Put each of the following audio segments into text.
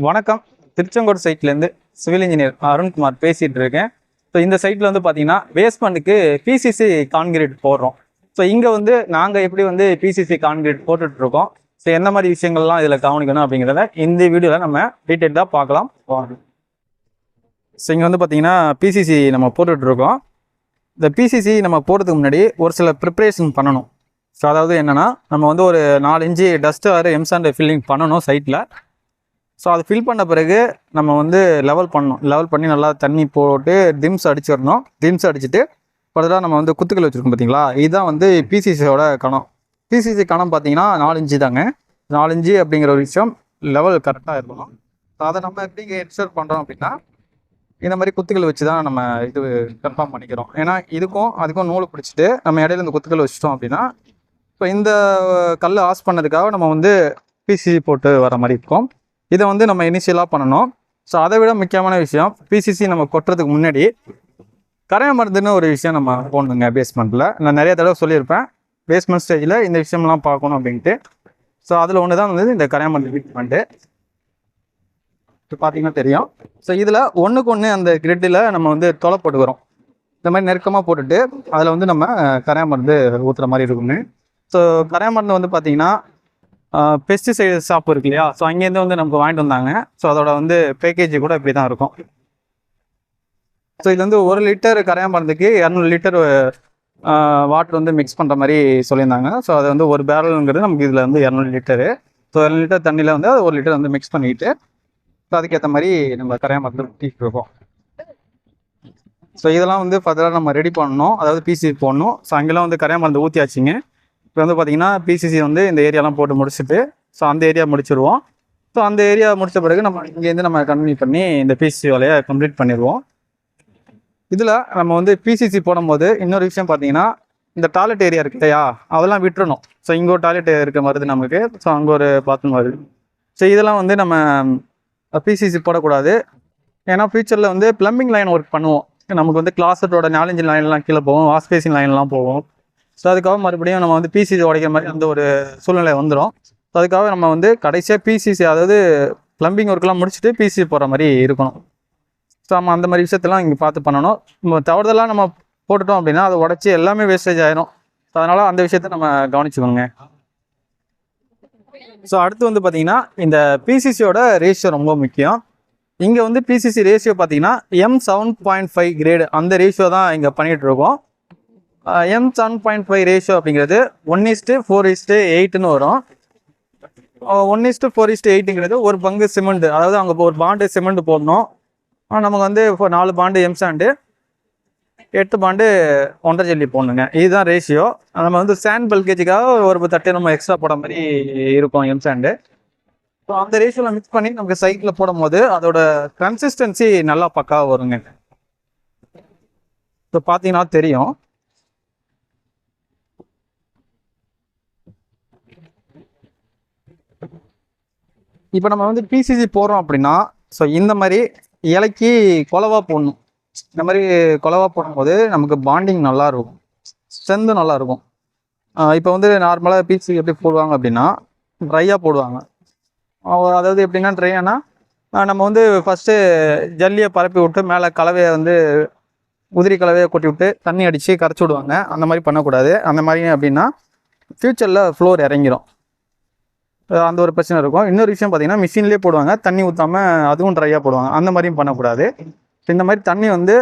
வணக்கம். திருச்செங்கோடு சைட்லேருந்து civil engineer Arunkumar பேசிகிட்டு இருக்கேன். ஸோ இந்த சைட்டில் வந்து பார்த்தீங்கன்னா பேஸ்மெண்ட்டுக்கு பிசிசி கான்கிரீட் போடுறோம். ஸோ இங்கே வந்து நாங்கள் எப்படி வந்து பிசிசி கான்கிரீட் போட்டுட்ருக்கோம், ஸோ என்ன மாதிரி விஷயங்கள்லாம் இதில் கவனிக்கணும் அப்படிங்கிறத இந்த வீடியோவில் நம்ம டீட்டெயிலாக பார்க்கலாம். ஸோ இங்கே வந்து பார்த்தீங்கன்னா பிசிசி நம்ம போட்டுட்ருக்கோம். இந்த பிசிசி நம்ம போடுறதுக்கு முன்னாடி ஒரு சில ப்ரிப்ரேஷன் பண்ணணும். ஸோ அதாவது என்னென்னா, நம்ம வந்து ஒரு 4 இன்ச்சு டஸ்ட்டு ஆறு எம்சாண்ட் ஃபில்லிங் பண்ணணும் சைட்டில். ஸோ அது ஃபில் பண்ண பிறகு நம்ம வந்து லெவல் பண்ணணும். லெவல் பண்ணி நல்லா தண்ணி போட்டு டிம்ஸ் அடிச்சிடணும். டிம்ஸ் அடிச்சுட்டு ஃபர்தராக நம்ம வந்து குத்துக்கள் வச்சுருக்கோம் பார்த்தீங்களா, இதுதான் வந்து பிசிசியோட கணம். பிசிசி கணம் பார்த்தீங்கன்னா 4 இன்ச்சு தாங்க. 4 இன்ச்சு அப்படிங்கிற ஒரு விஷயம் லெவல் கரெக்டாக இருக்கணும். ஸோ அதை நம்ம எப்படி என்ஷூர் பண்ணுறோம் அப்படின்னா, இந்த மாதிரி குத்துக்கள் வச்சு தான் நம்ம இது கன்ஃபார்ம் பண்ணிக்கிறோம். ஏன்னா அதுக்கும் நூல் பிடிச்சிட்டு நம்ம இடையில இந்த குத்துக்கள் வச்சுட்டோம் அப்படின்னா, இப்போ இந்த கல் ஆஸ் பண்ணதுக்காக நம்ம வந்து பிசிசி போட்டு வர மாதிரி இருக்கும். இதை வந்து நம்ம இனிஷியலாக பண்ணணும். ஸோ அதை விட முக்கியமான விஷயம், பிசிசி நம்ம கொட்டுறதுக்கு முன்னாடி கரைய மருந்துன்னு ஒரு விஷயம் நம்ம போடணுங்க பேஸ்மெண்ட்டில். நான் நிறைய தடவை சொல்லியிருப்பேன், பேஸ்மெண்ட் ஸ்டேஜில் இந்த விஷயம்லாம் பார்க்கணும் அப்படின்ட்டு. ஸோ அதில் ஒன்று தான் வந்து இந்த கரைய மருந்து ட்ரீட்மெண்ட்டு. இப்போ பார்த்தீங்கன்னா தெரியும். ஸோ இதில் ஒன்றுக்கு ஒன்று அந்த கிரிட்டில் நம்ம வந்து தொலை போட்டுக்கிறோம். இந்த மாதிரி நெருக்கமாக போட்டுட்டு அதில் வந்து நம்ம கரைய மருந்து ஊற்றுற மாதிரி இருக்குங்க. ஸோ கரைய மருந்து வந்து பார்த்தீங்கன்னா பெஸ்டிசைடு ஷாப் இருக்கு இல்லையா, ஸோ அங்கேருந்து வந்து நமக்கு வாங்கிட்டு வந்தாங்க. ஸோ அதோட வந்து பேக்கேஜ் கூட இப்படி தான் இருக்கும். ஸோ இது வந்து 1 லிட்டர் கரையா மருந்துக்கு 200 லிட்டர் வாட்டர் வந்து மிக்ஸ் பண்ணுற மாதிரி சொல்லியிருந்தாங்க. ஸோ அது வந்து ஒரு பேரலுங்கிறது நமக்கு இதில் வந்து 200 லிட்டரு. ஸோ 200 லிட்டர் தண்ணியில் வந்து அது 1 லிட்டர் வந்து மிக்ஸ் பண்ணிக்கிட்டு, ஸோ அதுக்கேற்ற மாதிரி நம்ம கரையா மருந்து ஊற்றிட்டு இருக்கோம். ஸோ இதெல்லாம் வந்து ஃபர்தராக நம்ம ரெடி பண்ணணும், அதாவது பிசிசி போடணும். ஸோ அங்கெல்லாம் வந்து கரையா மருந்து ஊற்றியாச்சுங்க. இப்போ வந்து பார்த்திங்கன்னா பிசிசி வந்து இந்த ஏரியாலாம் போட்டு முடிச்சுட்டு, ஸோ அந்த ஏரியா முடிச்சிடுவோம். ஸோ அந்த ஏரியா முடித்த பிறகு நம்ம இங்கேருந்து நம்ம கன்டினியூ பண்ணி இந்த பிசிசி வேலையை கம்ப்ளீட் பண்ணிடுவோம். இதில் நம்ம வந்து பிசிசி போடும்போது இன்னொரு விஷயம் பார்த்தீங்கன்னா, இந்த டாய்லெட் ஏரியா இருக்கு இல்லையா, அதெல்லாம் விட்டுறணும். ஸோ இங்கே ஒரு டாய்லெட் இருக்க வருது நமக்கு, ஸோ அங்கே ஒரு பாத்ரூம் வருது. ஸோ இதெல்லாம் வந்து நம்ம பிசிசி போடக்கூடாது. ஏன்னா ஃபியூச்சரில் வந்து ப்ளம்பிங் லைன் ஒர்க் பண்ணுவோம். நமக்கு வந்து கிளாஸட்டோட 4 இன்ச் லைன்லாம் கீழே போகும், வாஷ் பேசின் லைன்லாம் போகும். ஸோ அதுக்காக மறுபடியும் நம்ம வந்து பிசிசி உடைக்கிற மாதிரி அந்த ஒரு சூழ்நிலை வந்துடும். ஸோ அதுக்காக நம்ம வந்து கடைசியாக பிசிசி, அதாவது ப்ளம்பிங் ஒர்க்லாம் முடிச்சுட்டு பிசிசி போகிற மாதிரி இருக்கணும். ஸோ நம்ம அந்த மாதிரி விஷயத்தெல்லாம் இங்கே பார்த்து பண்ணணும். நம்ம தவறுதெல்லாம் நம்ம போட்டுட்டோம் அப்படின்னா அதை உடச்சி எல்லாமே வேஸ்டேஜ் ஆயிரும். ஸோ அதனால் அந்த விஷயத்த நம்ம கவனிச்சுக்கோங்க. ஸோ அடுத்து வந்து பார்த்திங்கன்னா, இந்த பிசிசியோட ரேஷியோ ரொம்ப முக்கியம். இங்கே வந்து பிசிசி ரேஷியோ பார்த்தீங்கன்னா M7.5 கிரேடு, அந்த ரேஷியோ தான் இங்கே பண்ணிகிட்ருக்கோம். M7.5 ரேஷியோ அப்படிங்கிறது 1:4:8ன்னு வரும். 1:4:8ங்கிறது ஒரு பங்கு சிமெண்ட், அதாவது அங்கே ஒரு பாண்டு சிமெண்ட் போடணும். நமக்கு வந்து இப்போ 4 பாண்டு எம்சாண்டு, 8 பாண்டு 1.5 ஜல்லி போடணுங்க. இதுதான் ரேஷியோ. நம்ம வந்து சாண்ட் பல்கேஜுக்காக ஒரு தட்டு நம்ம எக்ஸ்ட்ரா போட மாதிரி இருக்கும் எம்சாண்டு. ஸோ அந்த ரேஷியோவில் மிக்ஸ் பண்ணி நமக்கு சைட்டில் போடும் போது அதோட கன்சிஸ்டன்சி நல்லா பக்காவாக வருங்க. இப்போ பார்த்தீங்கன்னா தெரியும். இப்போ நம்ம வந்து பிசிசி போடுறோம் அப்படின்னா, ஸோ இந்த மாதிரி இலைக்கு கொலவா போடணும். இந்த மாதிரி கொலவா போடும்போது நமக்கு பாண்டிங் நல்லாயிருக்கும், ஸ்ட்ரென்த்து நல்லாயிருக்கும். இப்போ வந்து நார்மலாக பிசிசி எப்படி போடுவாங்க அப்படின்னா, ட்ரையாக போடுவாங்க. அதாவது எப்படின்னா ட்ரையானா, நம்ம வந்து ஃபஸ்ட்டு ஜல்லியை பரப்பி விட்டு மேலே கலவையை வந்து உதிரி கலவையை கொட்டி விட்டு தண்ணி அடித்து கரைச்சி விடுவாங்க. அந்த மாதிரி பண்ணக்கூடாது. அந்த மாதிரி அப்படின்னா ஃப்யூச்சரில் ஃப்ளோர் இறங்கிடும், அந்த ஒரு பிரச்சனை இருக்கும். இன்னொரு விஷயம் பார்த்தீங்கன்னா, மிஷின்லேயே போடுவாங்க, தண்ணி ஊற்றாமல் அதுவும் ட்ரையாக போடுவாங்க. அந்த மாதிரியும் பண்ணக்கூடாது. இந்த மாதிரி தண்ணி வந்து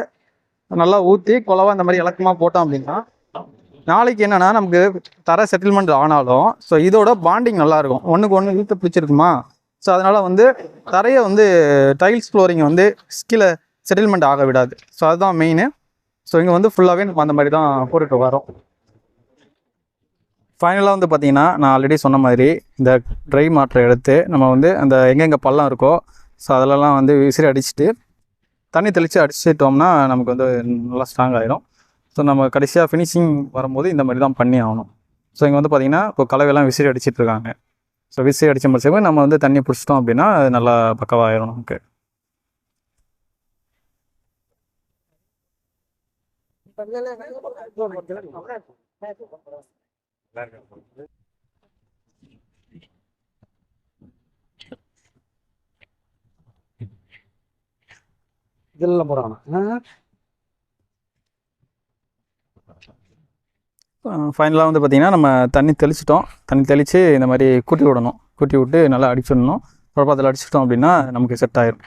நல்லா ஊற்றி கொலவா இந்த மாதிரி இலக்கமாக போட்டோம் அப்படின்னா, நாளைக்கு என்னென்னா நமக்கு தர செட்டில்மெண்ட் ஆனாலும் ஸோ இதோட பாண்டிங் நல்லாயிருக்கும். ஒன்றுக்கு ஒன்று இழுத்து பிடிச்சிருக்குமா, ஸோ அதனால் வந்து தரையை வந்து டைல்ஸ் ஃப்ளோரிங்கை வந்து கீழே செட்டில்மெண்ட் ஆக விடாது. ஸோ அதுதான் மெயின். ஸோ இங்கே வந்து ஃபுல்லாகவே நம்ம அந்த மாதிரி தான் போட்டுட்டு வரோம். ஃபைனலாக வந்து பார்த்திங்கன்னா, நான் ஆல்ரெடி சொன்ன மாதிரி இந்த ட்ரை மாற்றை எடுத்து நம்ம வந்து அந்த எங்கெங்கே பள்ளம் இருக்கோ ஸோ அதிலலாம் வந்து விசிறி அடிச்சுட்டு தண்ணி தெளித்து அடிச்சிட்டோம்னா நமக்கு வந்து நல்லா ஸ்ட்ராங் ஆகிடும். ஸோ நம்ம கடைசியாக ஃபினிஷிங் வரும்போது இந்த மாதிரி தான் பண்ணி ஆகணும். ஸோ இங்கே வந்து பார்த்திங்கன்னா இப்போ கலவையெல்லாம் விசிறி அடிச்சிட்ருக்காங்க. ஸோ விசிறி அடித்த முடிச்சப்போ நம்ம வந்து தண்ணி பிடிச்சிட்டோம் அப்படின்னா அது நல்லா பக்கவாகிடும் நமக்கு. இதெல்லாம் போகிறாங்கண்ணா. ஃபைனலாக வந்து பார்த்திங்கன்னா நம்ம தண்ணி தெளிச்சிட்டோம். தண்ணி தெளித்து இந்த மாதிரி கூட்டி விடணும். கூட்டி விட்டு நல்லா அடிச்சிடணும். குழப்பத்தில் அடிச்சிட்டோம் அப்படின்னா நமக்கு செட் ஆயிடும்.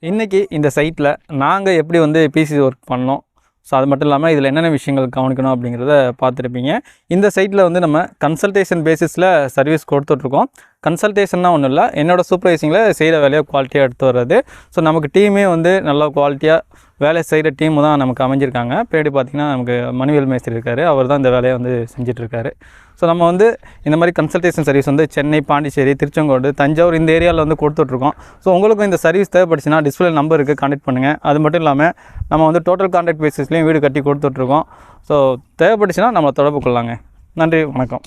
இன்றைக்கி இந்த சைட்டில் நாங்கள் எப்படி வந்து பிசிசி ஒர்க் பண்ணோம், ஸோ அது மட்டும் இல்லாமல் இதில் என்னென்ன விஷயங்கள் கவனிக்கணும் அப்படிங்கிறத பார்த்துருப்பீங்க. இந்த சைட்டில் வந்து நம்ம கன்சல்டேஷன் பேசிஸில் சர்வீஸ் கொடுத்துட்ருக்கோம். கன்சல்டேஷன்னா ஒன்றும் இல்லை, என்னோடய சூப்பர்வைசிங்கில் செய்கிற வேலையை குவாலிட்டியாக எடுத்து வர்றது. ஸோ நமக்கு டீமே வந்து நல்லா குவாலிட்டியாக வேலை செய்கிற டீமு தான் நமக்கு அமைஞ்சிருக்காங்க. பின்னாடி பார்த்திங்கன்னா நமக்கு மணிவேல் மேஸ்திரி இருக்கார், அவர் தான் இந்த வேலையை வந்து செஞ்சிட்ருக்காரு. ஸோ நம்ம வந்து இந்த மாதிரி கன்சல்டேஷன் சர்வீஸ் வந்து சென்னை, பாண்டிச்சேரி, திருச்செங்கோடு, தஞ்சாவூர் இந்த ஏரியாவில் வந்து கொடுத்துட்ருக்கோம். ஸோ உங்களுக்கும் இந்த சர்வீஸ் தேவைப்படுச்சுன்னா டிஸ்பிளே நம்பருக்கு கான்டெக்ட் பண்ணுங்கள். அது மட்டும் இல்லாமல் நம்ம வந்து டோட்டல் கான்ட்ராக்ட் பேசிஸ்லேயும் வீடு கட்டி கொடுத்துட்ருக்கோம். ஸோ தேவைப்பட்டுச்சுன்னா நம்ம தொடர்பு கொள்ளலாங்க. நன்றி, வணக்கம்.